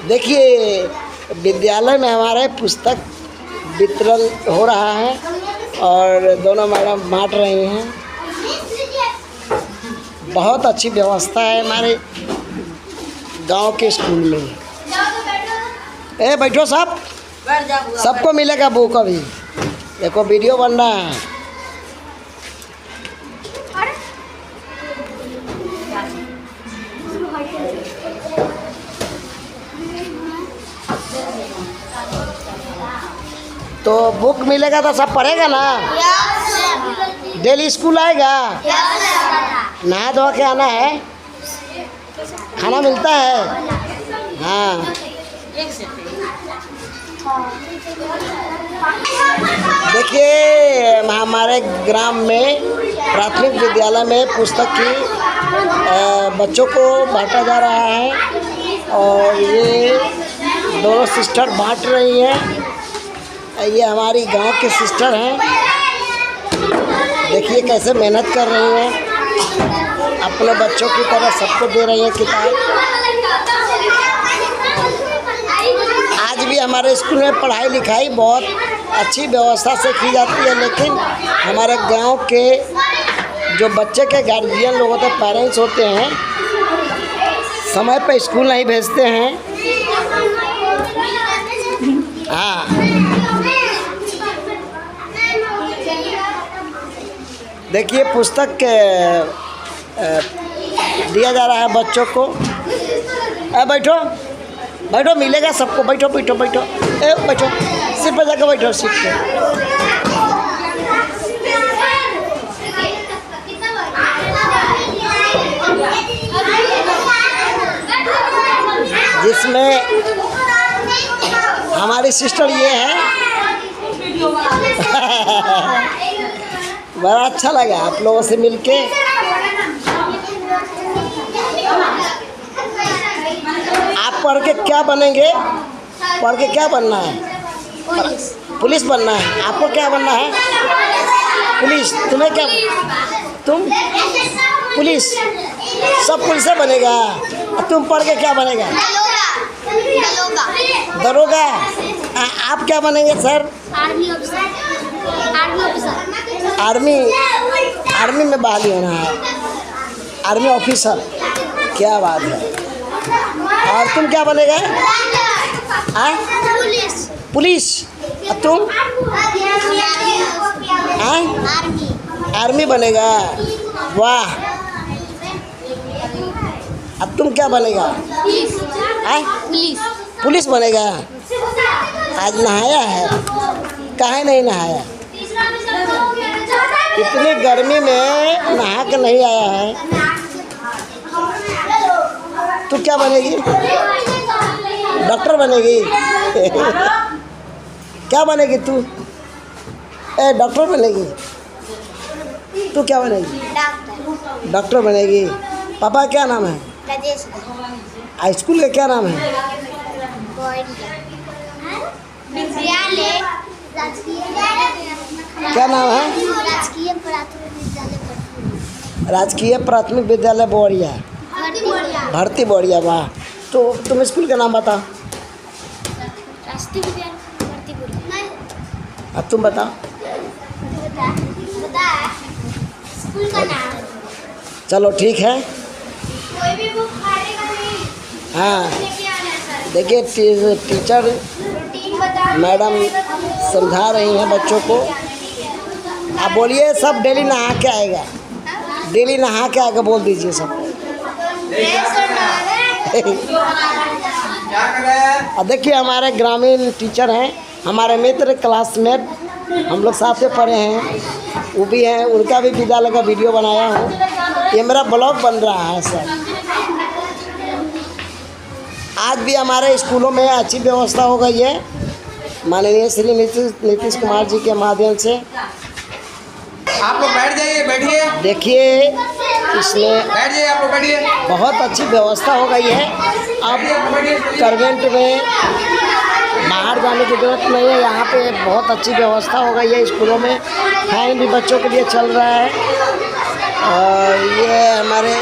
देखिए विद्यालय में हमारे पुस्तक वितरण हो रहा है और दोनों मैडम बांट रही हैं। बहुत अच्छी व्यवस्था है हमारे गांव के स्कूल में। बैठो साहब, सबको मिलेगा बुक। अभी देखो वीडियो बन रहा है। तो बुक मिलेगा तो सब पढ़ेगा ना। डेली स्कूल आएगा। नहा धो के आना है। खाना मिलता है। हाँ देखिए हमारे ग्राम में प्राथमिक विद्यालय में पुस्तक की बच्चों को बांटा जा रहा है और ये दोनों सिस्टर बांट रही हैं। ये हमारी गांव के सिस्टर हैं। देखिए कैसे मेहनत कर रही हैं। अपने बच्चों की तरह सबको दे रही हैं किताब। आज भी हमारे स्कूल में पढ़ाई लिखाई बहुत अच्छी व्यवस्था से की जाती है, लेकिन हमारे गांव के जो बच्चे के गार्जियन लोग होते हैं, पेरेंट्स होते हैं, समय पर स्कूल नहीं भेजते हैं। हाँ देखिए पुस्तक दिया जा रहा है बच्चों को। बैठो बैठो, मिलेगा सबको। बैठो बैठो बैठो, बैठो सीट पर जाकर बैठो, सीट पे। जिसमें हमारी सिस्टर ये है। बड़ा अच्छा लगा आप लोगों से मिलके। आप पढ़ के क्या बनेंगे? पढ़ के क्या बनना है? पुलिस बनना है। आपको क्या बनना है? पुलिस। तुम्हें क्या? तुम पुलिस। सब पुलिस से बनेगा। तुम पढ़ के क्या बनेगा? दरोगा। आप क्या बनेंगे सर? Army officer. आर्मी में बहाली होना है। आर्मी ऑफिसर, क्या बात है। और तुम क्या बनेगा? पुलिस। तुम? आर्मी बनेगा। वाह। अब तुम क्या बनेगा? पुलिस बनेगा। आज नहाया है? काहे नहीं नहाया? इतनी गर्मी में नहा के नहीं आया है। तू क्या बनेगी? डॉक्टर बनेगी। क्या बनेगी तू? डॉक्टर बनेगी। तू क्या बनेगी? डॉक्टर बनेगी। पापा क्या नाम है? राजेश। स्कूल का क्या नाम है? क्या नाम है? राजकीय प्राथमिक विद्यालय बोरिया। भर्ती बोरिया। वाह। तो तुम स्कूल का नाम बताओ। अब तुम बताओ। स्कूल का नाम। चलो ठीक है। कोई भी बुक फाड़ेगा नहीं। हाँ देखिए टीचर मैडम समझा रही हैं बच्चों को। आप बोलिए सब डेली नहा के आएगा। डेली नहा के आएगा बोल दीजिए सबको। अब देखिए हमारे ग्रामीण टीचर हैं, हमारे मित्र क्लासमेट, हम लोग साथ में पढ़े हैं, वो भी हैं। उनका भी विद्यालय का वीडियो बनाया हूँ। ये मेरा ब्लॉग बन रहा है सर। आज भी हमारे स्कूलों में अच्छी व्यवस्था हो गई है माननीय श्री नीतीश कुमार जी के माध्यम से। आप लोग बैठ जाइए, बैठिए। देखिए इसमें बैठ जाइए, आप लोग बैठिए। बहुत अच्छी व्यवस्था हो गई है। अब कन्वेंट में बाहर जाने की जरूरत नहीं है। यहाँ पे बहुत अच्छी व्यवस्था हो गई है। स्कूलों में फैन भी बच्चों के लिए चल रहा है। और ये हमारे